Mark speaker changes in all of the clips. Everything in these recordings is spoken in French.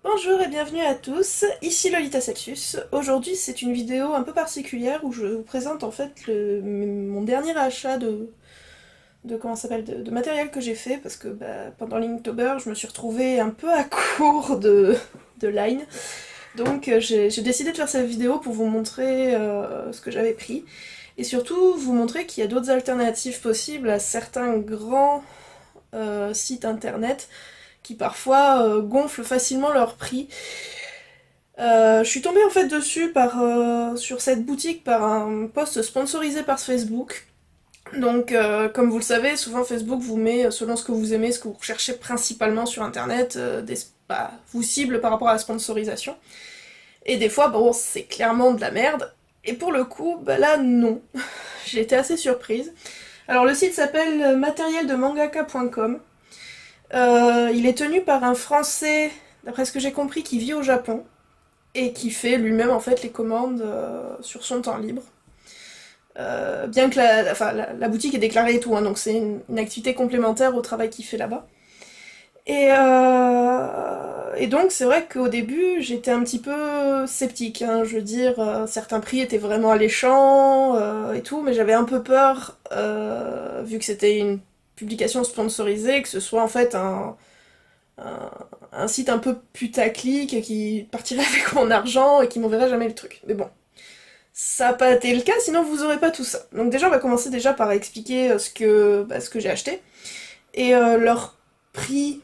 Speaker 1: Bonjour et bienvenue à tous, ici Lolita Celsius. Aujourd'hui c'est une vidéo un peu particulière où je vous présente en fait mon dernier achat comment ça s'appelle, de matériel que j'ai fait parce que pendant l'Inktober je me suis retrouvée un peu à court de line. Donc j'ai décidé de faire cette vidéo pour vous montrer ce que j'avais pris et surtout vous montrer qu'il y a d'autres alternatives possibles à certains grands sites internet qui parfois gonflent facilement leur prix. Je suis tombée en fait dessus sur cette boutique par un post sponsorisé par Facebook. Donc, comme vous le savez, souvent Facebook vous met, selon ce que vous aimez, ce que vous recherchez principalement sur Internet, vous cible par rapport à la sponsorisation. Et des fois, bon, c'est clairement de la merde. Et pour le coup, là, non. J'ai été assez surprise. Alors, le site s'appelle matérieldemangaka.com. Il est tenu par un Français, d'après ce que j'ai compris, qui vit au Japon et qui fait lui-même en fait les commandes sur son temps libre. Bien que la boutique est déclarée et tout, hein, donc c'est une activité complémentaire au travail qu'il fait là-bas. Et donc c'est vrai qu'au début j'étais un petit peu sceptique, hein, je veux dire, certains prix étaient vraiment alléchants et tout, mais j'avais un peu peur, vu que c'était une publication sponsorisée, que ce soit en fait un, un site un peu putaclic qui partirait avec mon argent et qui m'enverrait jamais le truc. Mais bon, ça n'a pas été le cas, sinon vous aurez pas tout ça. Donc déjà, on va commencer déjà par expliquer ce que j'ai acheté. Et leur prix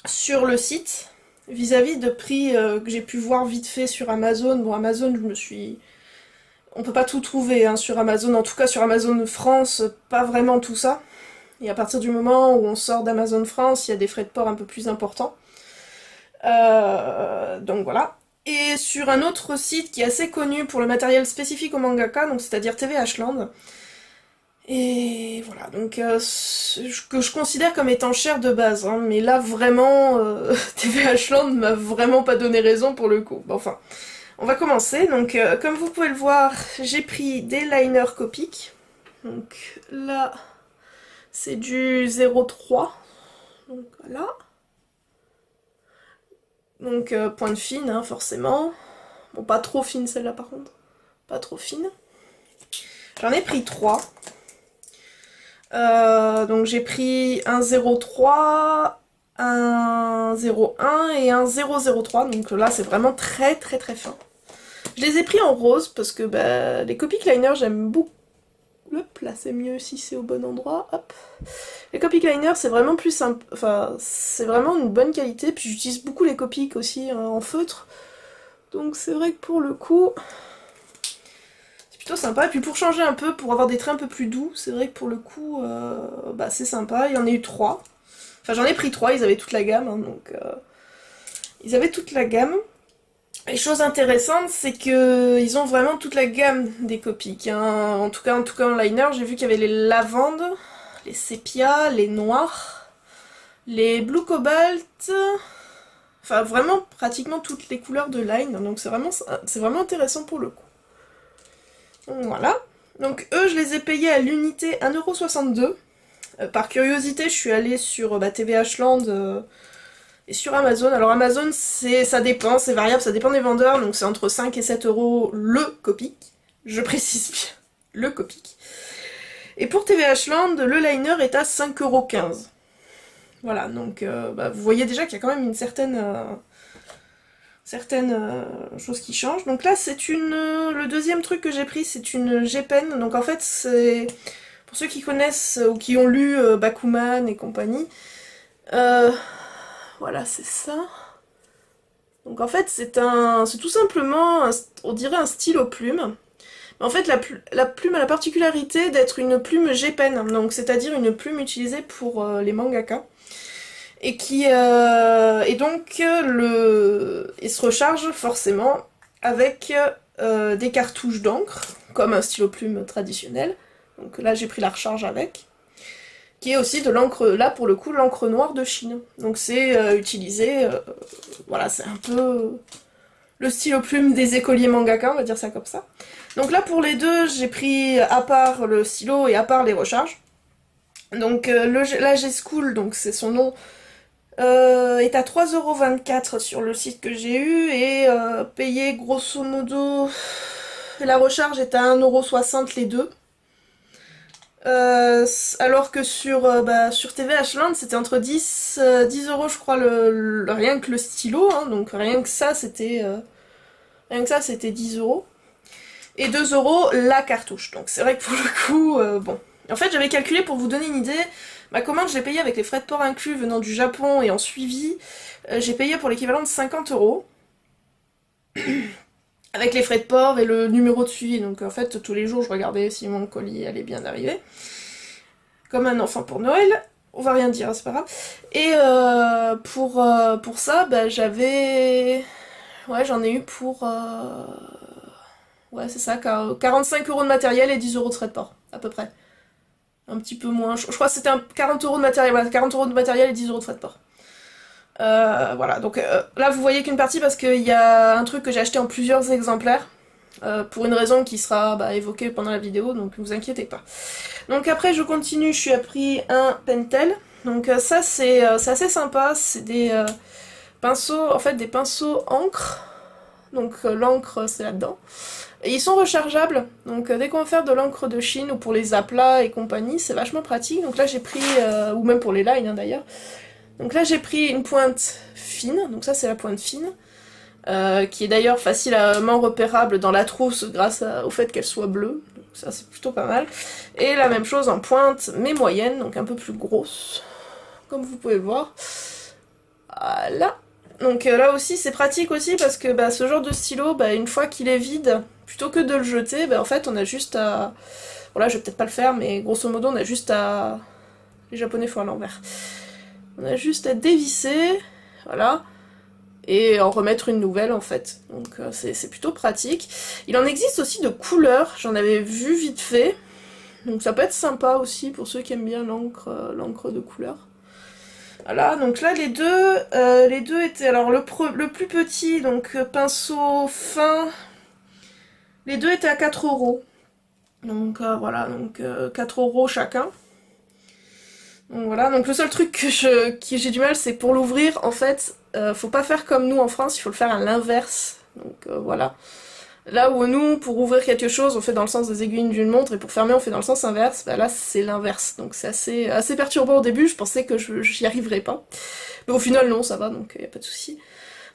Speaker 1: sur le site, vis-à-vis de prix que j'ai pu voir vite fait sur Amazon. Bon, Amazon, on peut pas tout trouver hein, sur Amazon, en tout cas sur Amazon France, pas vraiment tout ça. Et à partir du moment où on sort d'Amazon France, il y a des frais de port un peu plus importants. Donc voilà. Et sur un autre site qui est assez connu pour le matériel spécifique au mangaka, donc c'est-à-dire TVH Land. Et voilà, donc que je considère comme étant cher de base, hein, mais là vraiment, TVH Land m'a vraiment pas donné raison pour le coup. Bon, enfin, on va commencer. Donc comme vous pouvez le voir, j'ai pris des liners Copic. Donc là, c'est du 0,3. Donc voilà. Donc pointe fine, hein, forcément. Bon, pas trop fine celle-là par contre. Pas trop fine. J'en ai pris 3. Donc j'ai pris un 0,3, un 0,1 et un 0,03. Donc là c'est vraiment très très très fin. Je les ai pris en rose parce que les Copic Liner j'aime beaucoup. Hop, là c'est mieux si c'est au bon endroit. Hop. Les Copic Liner c'est vraiment plus simple. Enfin, c'est vraiment une bonne qualité. Puis j'utilise beaucoup les Copic aussi en feutre. Donc c'est vrai que pour le coup, c'est plutôt sympa. Et puis pour changer un peu, pour avoir des traits un peu plus doux, c'est vrai que pour le coup, c'est sympa. Il y en a eu 3. Enfin j'en ai pris 3, ils avaient toute la gamme. Hein, donc ils avaient toute la gamme. Et chose intéressante, c'est que ils ont vraiment toute la gamme des Copic. Hein. En tout cas en liner, j'ai vu qu'il y avait les lavandes, les sépia, les noirs, les blue cobalt. Enfin, vraiment, pratiquement toutes les couleurs de line, donc c'est vraiment intéressant pour le coup. Donc voilà. Donc eux, je les ai payés à l'unité 1,62€. Par curiosité, je suis allée sur TVH Land et sur Amazon. Alors Amazon, ça dépend, c'est variable, ça dépend des vendeurs, donc c'est entre 5 et 7€ le Copic. Je précise bien, le Copic. Et pour TVH Land, le liner est à 5,15€. Voilà, donc vous voyez déjà qu'il y a quand même une certaine chose qui change. Donc là, le deuxième truc que j'ai pris, c'est une G-Pen. Donc en fait, c'est pour ceux qui connaissent ou qui ont lu Bakuman et compagnie. Voilà, c'est ça. Donc en fait, c'est tout simplement, on dirait un stylo plume. Mais en fait, la plume a la particularité d'être une plume G-Pen. Donc c'est-à-dire une plume utilisée pour les mangaka. Et donc il se recharge forcément avec des cartouches d'encre, comme un stylo plume traditionnel. Donc là j'ai pris la recharge avec, qui est aussi de l'encre, là pour le coup l'encre noire de Chine. Donc c'est utilisé, voilà, c'est un peu le stylo plume des écoliers mangaka, on va dire ça comme ça. Donc là pour les deux, j'ai pris à part le stylo et à part les recharges. Donc la G-School, donc c'est son nom. est à 3,24 € sur le site que j'ai eu et payé grosso modo, la recharge est à 1,60 € les deux. Alors que sur TVH Land c'était entre 10 € je crois rien que le stylo, hein, donc rien que ça c'était 10 € et 2 € la cartouche. Donc c'est vrai que pour le coup, bon. En fait j'avais calculé pour vous donner une idée, ma commande je l'ai payée avec les frais de port inclus venant du Japon et en suivi, j'ai payé pour l'équivalent de 50 € avec les frais de port et le numéro de suivi. Donc en fait tous les jours je regardais si mon colis allait bien arriver. Comme un enfant pour Noël. On va rien dire, hein, c'est pas grave. Et pour ça, bah, j'avais... Ouais, j'en ai eu pour... Ouais, c'est ça, 45 € de matériel et 10 € de frais de port, à peu près. Un petit peu moins. Je crois que c'était 40 € de matériel, voilà, 40 € de matériel et 10 € de frais de port. Voilà, donc là vous voyez qu'une partie parce qu'il y a un truc que j'ai acheté en plusieurs exemplaires. Pour une raison qui sera évoquée pendant la vidéo, donc ne vous inquiétez pas. Donc après je continue, je suis pris un Pentel. Donc ça c'est assez sympa, c'est des pinceaux, en fait des pinceaux encre. Donc l'encre c'est là-dedans. Et ils sont rechargeables, donc dès qu'on va faire de l'encre de Chine ou pour les aplats et compagnie, c'est vachement pratique. Donc là j'ai pris, ou même pour les lines hein, d'ailleurs. Donc là j'ai pris une pointe fine, donc ça c'est la pointe fine. Qui est d'ailleurs facilement repérable dans la trousse grâce au fait qu'elle soit bleue, donc ça c'est plutôt pas mal. Et la même chose en pointe mais moyenne, donc un peu plus grosse, comme vous pouvez le voir. Voilà. Donc là aussi c'est pratique aussi parce que ce genre de stylo, une fois qu'il est vide, plutôt que de le jeter, en fait on a juste à... Voilà, je vais peut-être pas le faire, mais grosso modo on a juste à... Les japonais font à l'envers. On a juste à dévisser, voilà, et en remettre une nouvelle en fait. Donc c'est plutôt pratique. Il en existe aussi de couleurs, j'en avais vu vite fait. Donc ça peut être sympa aussi pour ceux qui aiment bien l'encre de couleur. Voilà, donc là les deux étaient... Alors le plus petit, donc pinceau fin, les deux étaient à 4 €. Donc voilà, donc 4 € chacun. Donc voilà, donc le seul truc que j'ai du mal, c'est pour l'ouvrir, en fait, faut pas faire comme nous en France, il faut le faire à l'inverse. Donc voilà. Là où nous, pour ouvrir quelque chose, on fait dans le sens des aiguilles d'une montre, et pour fermer, on fait dans le sens inverse, là c'est l'inverse. Donc c'est assez perturbant au début, je pensais que j'y arriverais pas. Mais au final, non, ça va, donc y a pas de souci.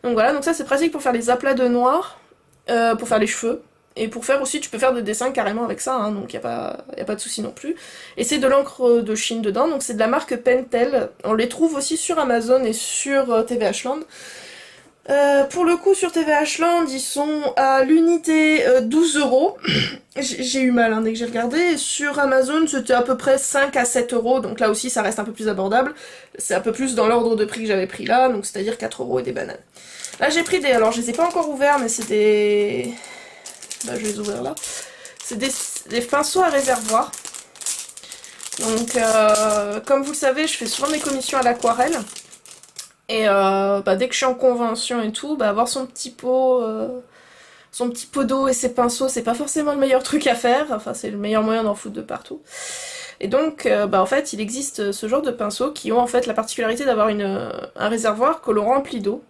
Speaker 1: Donc voilà, donc ça c'est pratique pour faire les aplats de noir, pour faire les cheveux. Et pour faire aussi, tu peux faire des dessins carrément avec ça, hein, donc y a pas de souci non plus. Et c'est de l'encre de Chine dedans, donc c'est de la marque Pentel. On les trouve aussi sur Amazon et sur TVH Land. Pour le coup, sur TVH Land, ils sont à l'unité 12 €. J'ai eu mal hein, dès que j'ai regardé. Et sur Amazon, c'était à peu près 5 à 7 €, donc là aussi ça reste un peu plus abordable. C'est un peu plus dans l'ordre de prix que j'avais pris là, donc c'est-à-dire 4 € et des bananes. Là j'ai pris des... Alors je les ai pas encore ouverts, mais c'est des... je vais les ouvrir là. C'est des pinceaux à réservoir. Donc, comme vous le savez, je fais souvent mes commissions à l'aquarelle. Et dès que je suis en convention et tout, avoir son petit pot d'eau et ses pinceaux, c'est pas forcément le meilleur truc à faire. Enfin, c'est le meilleur moyen d'en foutre de partout. Et donc, en fait, il existe ce genre de pinceaux qui ont en fait la particularité d'avoir un réservoir que l'on remplit d'eau.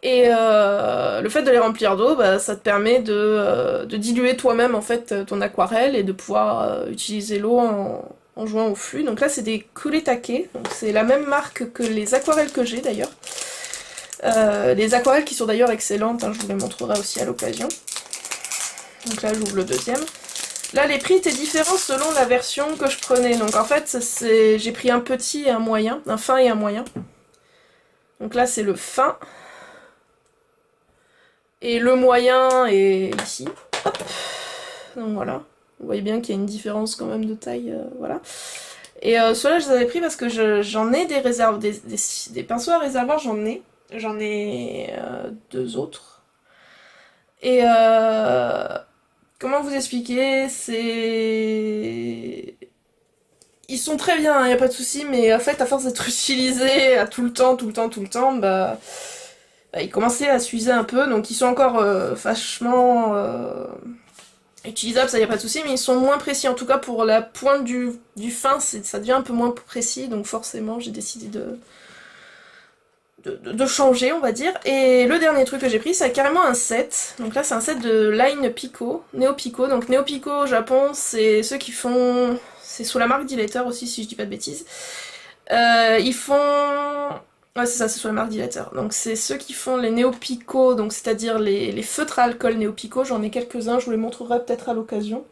Speaker 1: Et le fait de les remplir d'eau, ça te permet de diluer toi-même en fait ton aquarelle et de pouvoir utiliser l'eau en jouant au flux. Donc là c'est des Kuretake, donc c'est la même marque que les aquarelles que j'ai d'ailleurs. Les aquarelles qui sont d'ailleurs excellentes, hein, je vous les montrerai aussi à l'occasion. Donc là j'ouvre le deuxième. Là les prix étaient différents selon la version que je prenais. Donc en fait j'ai pris un petit et un moyen, un fin et un moyen. Donc là c'est le fin. Et le moyen est ici. Hop. Donc voilà. Vous voyez bien qu'il y a une différence quand même de taille. Voilà. Et ceux-là, je les avais pris parce que j'en ai des réserves, des pinceaux à réservoir, j'en ai. J'en ai deux autres. Et comment vous expliquer, c'est... Ils sont très bien, il n'y a pas de souci, mais en fait, à force d'être utilisés à tout le temps, ils commençaient à s'user un peu, donc ils sont encore vachement utilisables, ça y a pas de souci, mais ils sont moins précis, en tout cas pour la pointe du fin, ça devient un peu moins précis, donc forcément j'ai décidé de changer, on va dire. Et le dernier truc que j'ai pris, c'est carrément un set. Donc là, c'est un set de Line Pico, Neo Pico. Donc Neo Pico au Japon, c'est ceux qui font... C'est sous la marque Dilator aussi, si je dis pas de bêtises. Ils font... Ouais, c'est ça, c'est sous la marque Dilator. Donc c'est ceux qui font les Neo Pico, donc c'est-à-dire les feutres à alcool Neo Pico. J'en ai quelques-uns, je vous les montrerai peut-être à l'occasion.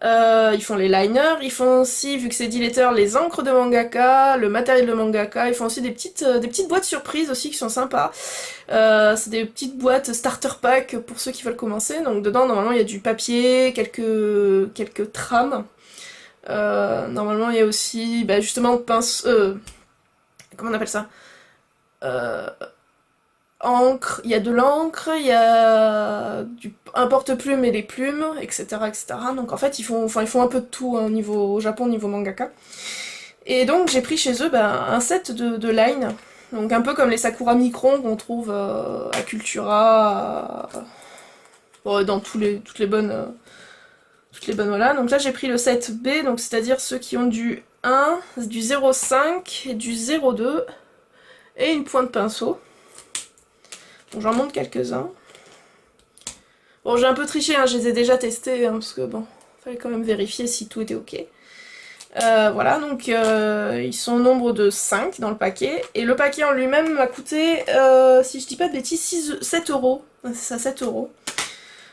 Speaker 1: Ils font les liners, ils font aussi, vu que c'est Dilator, les encres de mangaka, le matériel de mangaka, ils font aussi des petites boîtes surprises aussi qui sont sympas. C'est des petites boîtes starter pack pour ceux qui veulent commencer, donc dedans normalement il y a du papier, quelques trames. Normalement il y a aussi, bah, justement, pince... comment on appelle ça, encre, il y a de l'encre, il y a un porte-plume et des plumes, etc., etc. Donc en fait ils font un peu de tout hein, au Japon, niveau mangaka. Et donc j'ai pris chez eux un set de line, donc un peu comme les Sakura Micron qu'on trouve à Cultura, bon, dans toutes les bonnes voilà. Donc là j'ai pris le set B, donc c'est-à-dire ceux qui ont du 1, du 0,5 et du 0,2 et une pointe pinceau. Donc j'en montre quelques-uns. Bon, j'ai un peu triché, hein, je les ai déjà testés, hein, parce que bon, fallait quand même vérifier si tout était ok. Voilà, donc ils sont au nombre de 5 dans le paquet. Et le paquet en lui-même m'a coûté, si je dis pas de bêtises, 7 euros. C'est ça, 7 euros.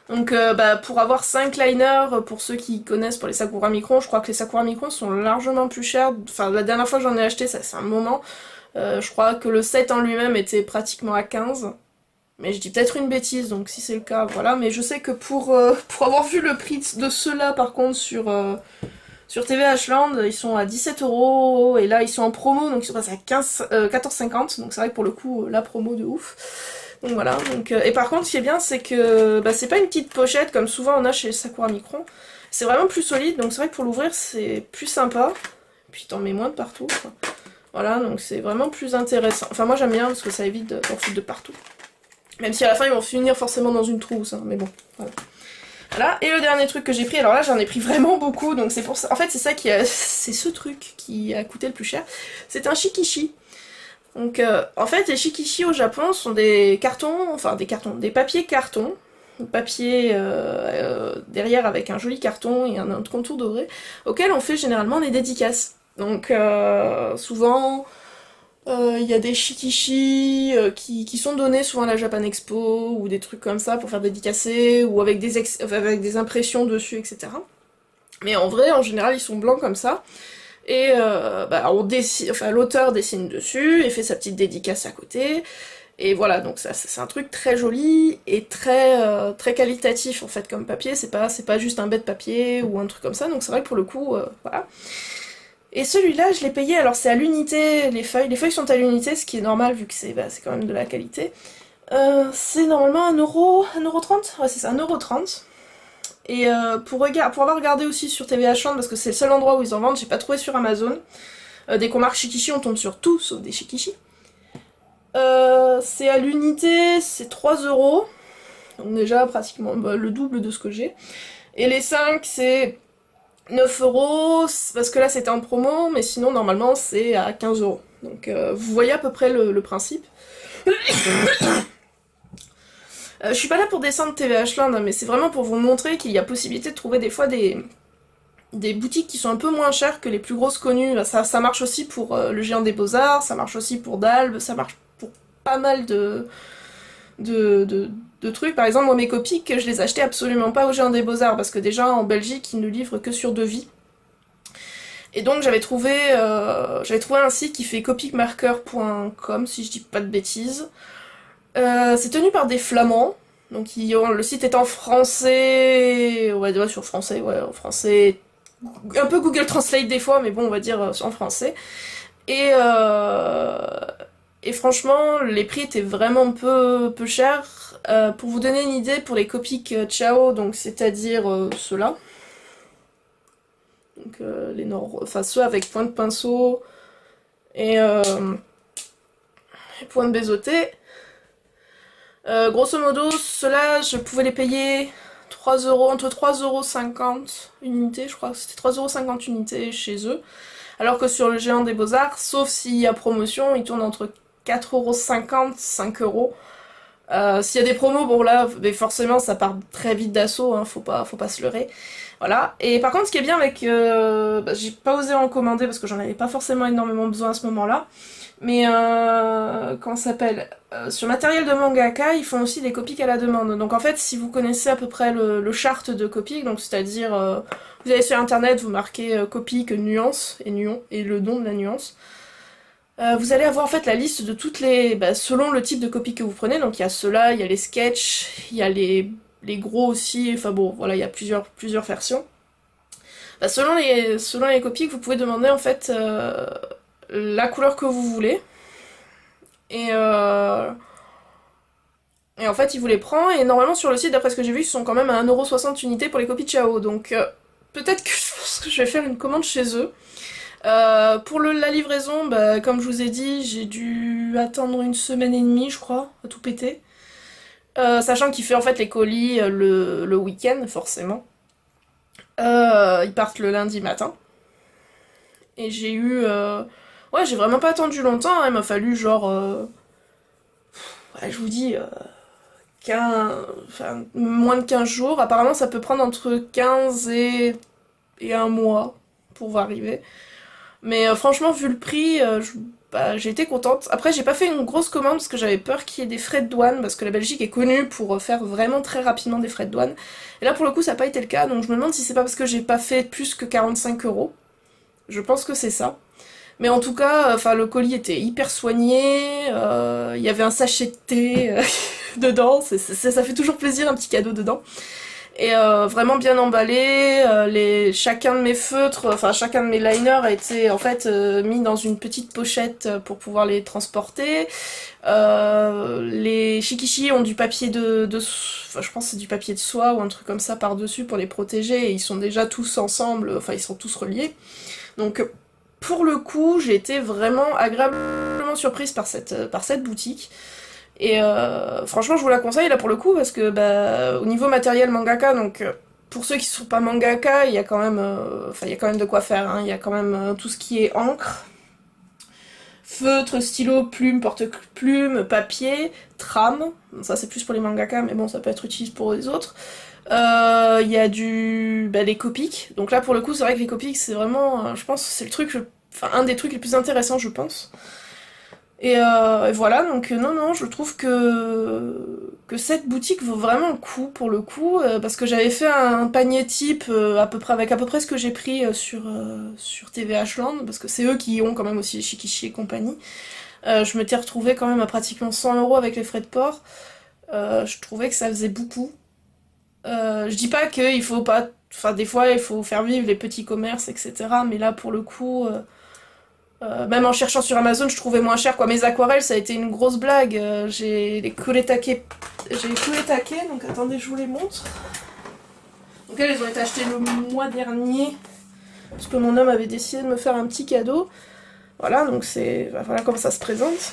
Speaker 1: Donc bah, pour avoir 5 liners, pour ceux qui connaissent pour les Sakura Micron, je crois que les Sakura Micron sont largement plus chers. Enfin, la dernière fois que j'en ai acheté, ça c'est un moment. Je crois que le set en lui-même était pratiquement à 15. Mais je dis peut-être une bêtise, donc si c'est le cas, voilà. Mais je sais que pour avoir vu le prix de ceux-là, par contre, sur TVH Land, ils sont à 17 euros, et là, ils sont en promo, donc ils sont passés à 14,50, donc c'est vrai que pour le coup, la promo de ouf. Donc voilà, donc, et par contre, ce qui est bien, c'est que bah, c'est pas une petite pochette, comme souvent on a chez Sakura Micron. C'est vraiment plus solide, donc c'est vrai que pour l'ouvrir, c'est plus sympa. Puis t'en mets moins de partout, quoi. Voilà, donc c'est vraiment plus intéressant. Enfin, moi j'aime bien, parce que ça évite d'en foutre de partout. Même si à la fin ils vont finir forcément dans une trousse, hein, mais bon, voilà. Voilà, et le dernier truc que j'ai pris, alors là j'en ai pris vraiment beaucoup, donc c'est pour ça, en fait c'est ça c'est ce truc qui a coûté le plus cher, c'est un shikishi. Donc en fait les shikishi au Japon sont des cartons, des papiers cartons, papier derrière avec un joli carton et un contour doré, auquel on fait généralement des dédicaces. Donc souvent... il y a des shikishi qui sont donnés souvent à la Japan Expo ou des trucs comme ça pour faire dédicacer ou avec des impressions dessus, etc. Mais en vrai, en général, ils sont blancs comme ça. Et bah, l'auteur dessine dessus et fait sa petite dédicace à côté. Et voilà, donc ça c'est un truc très joli et très qualitatif en fait comme papier. C'est pas juste un bête papier ou un truc comme ça. Donc c'est vrai que pour le coup, voilà. Et celui-là, je l'ai payé, alors c'est à l'unité, les feuilles sont à l'unité, ce qui est normal vu que c'est quand même de la qualité. C'est normalement 1,30 €. Ouais, c'est ça, 1,30 €. Et pour avoir regardé aussi sur TVH Land, parce que c'est le seul endroit où ils en vendent, j'ai pas trouvé sur Amazon. Dès qu'on marque Shikishi, on tombe sur tout, sauf des Shikishi. C'est à l'unité, c'est 3 €. Donc déjà pratiquement le double de ce que j'ai. Et les 5, c'est 9 €, parce que là c'était en promo, mais sinon normalement c'est à 15 €. Donc vous voyez à peu près le principe. Je suis pas là pour descendre TVH Land, hein, mais c'est vraiment pour vous montrer qu'il y a possibilité de trouver des fois des boutiques qui sont un peu moins chères que les plus grosses connues. Ça marche aussi pour le Géant des Beaux-Arts, ça marche aussi pour Dalbe, ça marche pour pas mal de trucs. Par exemple, moi mes Copics, je les achetais absolument pas au Géant des Beaux-Arts, parce que déjà en Belgique, ils ne livrent que sur devis. Et donc j'avais trouvé un site qui fait copicmarker.com, si je dis pas de bêtises. C'est tenu par des Flamands, donc le site est en français, ouais, sur français, ouais, en français, un peu Google Translate des fois, mais bon, on va dire en français. Et franchement, les prix étaient vraiment peu chers. Pour vous donner une idée, pour les Copics Ciao, donc c'est-à-dire ceux-là, donc ceux avec point de pinceau et point de biseauté. Grosso modo, ceux-là, je pouvais les payer 3 €, entre 3,50 € unité, je crois que c'était 3,50 € unité chez eux. Alors que sur le Géant des Beaux-Arts, sauf s'il y a promotion, il tourne entre 4,50€, 5€. S'il y a des promos, bon là, mais forcément ça part très vite d'assaut, hein, faut pas se leurrer. Voilà. Et par contre, ce qui est bien avec... j'ai pas osé en commander parce que j'en avais pas forcément énormément besoin à ce moment-là. Mais comment ça s'appelle sur matériel de mangaka, ils font aussi des copics à la demande. Donc en fait, si vous connaissez à peu près le chart de copic, donc c'est-à-dire vous allez sur internet, vous marquez copic nuance et nuon et le nom de la nuance. Vous allez avoir en fait la liste de toutes les... selon le type de copie que vous prenez, donc il y a ceux-là, il y a les sketchs, il y a les gros aussi, enfin bon, voilà, il y a plusieurs versions. Selon les copies, vous pouvez demander en fait la couleur que vous voulez. Et en fait, il vous les prend, et normalement sur le site, d'après ce que j'ai vu, ils sont quand même à 1,60€ unité pour les copies de Chao, donc peut-être que je pense que je vais faire une commande chez eux. Pour la livraison, comme je vous ai dit, j'ai dû attendre 1 semaine et demie, je crois, à tout péter. Sachant qu'il fait en fait les colis le week-end, forcément. Ils partent le lundi matin. Et j'ai eu... Ouais, j'ai vraiment pas attendu longtemps, hein. Il m'a fallu genre... Ouais, je vous dis... Enfin, moins de 15 jours. Apparemment, ça peut prendre entre 15 et 1 mois pour arriver. Mais franchement, vu le prix, j'ai été contente. Après, j'ai pas fait une grosse commande parce que j'avais peur qu'il y ait des frais de douane, parce que la Belgique est connue pour faire vraiment très rapidement des frais de douane. Et là, pour le coup, ça n'a pas été le cas, donc je me demande si c'est pas parce que j'ai pas fait plus que 45€. Je pense que c'est ça. Mais en tout cas, le colis était hyper soigné, il y avait un sachet de thé dedans, ça fait toujours plaisir, un petit cadeau dedans. Et vraiment bien emballé, chacun de mes feutres, chacun de mes liners a été en fait mis dans une petite pochette pour pouvoir les transporter. Les shikishi ont du papier je pense que c'est du papier de soie ou un truc comme ça par-dessus pour les protéger, et ils sont déjà tous ensemble, ils sont tous reliés. Donc pour le coup, j'ai été vraiment agréablement surprise par cette boutique. Et franchement, je vous la conseille là pour le coup, parce que au niveau matériel mangaka, donc pour ceux qui sont pas mangaka, il y a quand même, il y a quand même de quoi faire, hein. Il y a quand même tout ce qui est encre, feutre, stylo, plume, porte-plume, papier, trame. Ça c'est plus pour les mangaka, mais bon, ça peut être utilisé pour les autres. Il y a les copics. Donc là pour le coup, c'est vrai que les copics, c'est vraiment, je pense, c'est le truc, un des trucs les plus intéressants, je pense. Et voilà, donc non, je trouve que cette boutique vaut vraiment le coup, pour le coup, parce que j'avais fait un panier type avec à peu près ce que j'ai pris sur TVH Land, parce que c'est eux qui ont quand même aussi les Shikishi et compagnie. Je m'étais retrouvée quand même à pratiquement 100€ avec les frais de port. Je trouvais que ça faisait beaucoup. Je dis pas qu'il faut pas... des fois, il faut faire vivre les petits commerces, etc. Mais là, pour le coup... même en cherchant sur Amazon, je trouvais moins cher, quoi. Mes aquarelles, ça a été une grosse blague. J'ai les kuretake, donc attendez, je vous les montre. Donc elles ont été achetées le mois dernier, parce que mon homme avait décidé de me faire un petit cadeau. Voilà, donc voilà comment ça se présente.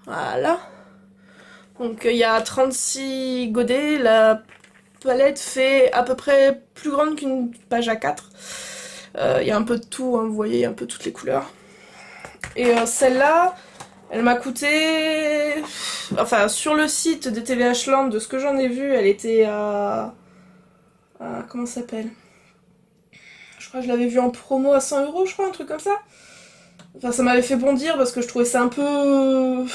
Speaker 1: Voilà. Donc il y a 36 godets, la palette fait à peu près plus grande qu'une page A4. Il y a un peu de tout, hein, vous voyez, un peu toutes les couleurs. Et celle-là, elle m'a coûté... sur le site de TVH Land, de ce que j'en ai vu, elle était à... comment ça s'appelle? Je crois que je l'avais vue en promo à 100€, je crois, un truc comme ça. Ça m'avait fait bondir parce que je trouvais ça un peu...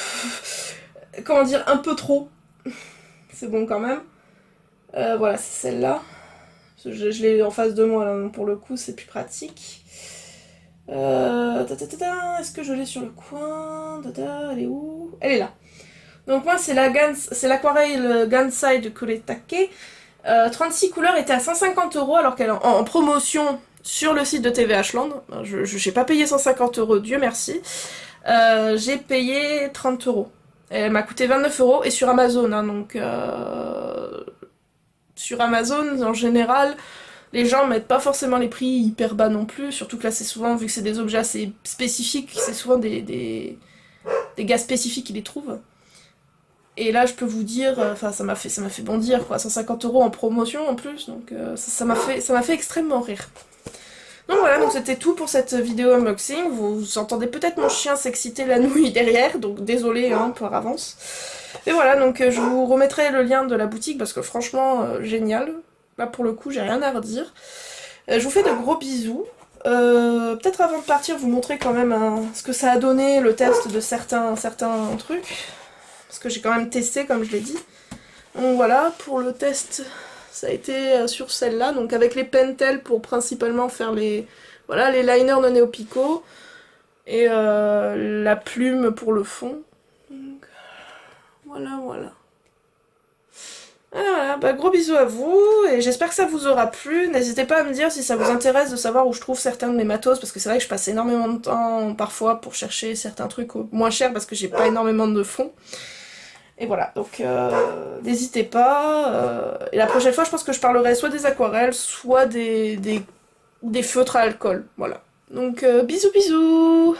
Speaker 1: comment dire, un peu trop. C'est bon quand même. Voilà, c'est celle-là. Je l'ai en face de moi, là, donc pour le coup, c'est plus pratique. Est-ce que je l'ai sur le coin? Elle est où? Elle est là. Donc moi, c'est l'aquarelle Gansai de Kuretake. 36 couleurs était à 150€, alors qu'elle est en promotion sur le site de TVH Land. Je n'ai pas payé 150€, Dieu merci. J'ai payé 30€. Elle m'a coûté 29€, et sur Amazon, hein, donc... Sur Amazon, en général, les gens mettent pas forcément les prix hyper bas non plus, surtout que là c'est souvent, vu que c'est des objets assez spécifiques, c'est souvent des gars spécifiques qui les trouvent. Et là je peux vous dire, ça m'a fait bondir, quoi, 150€ en promotion en plus, donc ça m'a fait extrêmement rire. Donc voilà, donc c'était tout pour cette vidéo unboxing. Vous entendez peut-être mon chien s'exciter la nouille derrière, donc désolé hein, par avance. Et voilà, donc je vous remettrai le lien de la boutique parce que franchement, génial. Là pour le coup, j'ai rien à redire. Je vous fais de gros bisous. Peut-être avant de partir, vous montrer quand même ce que ça a donné, le test de certains trucs. Parce que j'ai quand même testé, comme je l'ai dit. Donc voilà, pour le test, ça a été sur celle-là. Donc avec les Pentel pour principalement faire les liners de Néo Pico. Et la plume pour le fond. Donc, voilà. Voilà, bah gros bisous à vous, et j'espère que ça vous aura plu. N'hésitez pas à me dire si ça vous intéresse de savoir où je trouve certains de mes matos, parce que c'est vrai que je passe énormément de temps parfois pour chercher certains trucs moins chers parce que j'ai pas énormément de fonds. Et voilà, donc n'hésitez pas. Et la prochaine fois, je pense que je parlerai soit des aquarelles, soit des feutres à alcool. Voilà. Donc bisous bisous!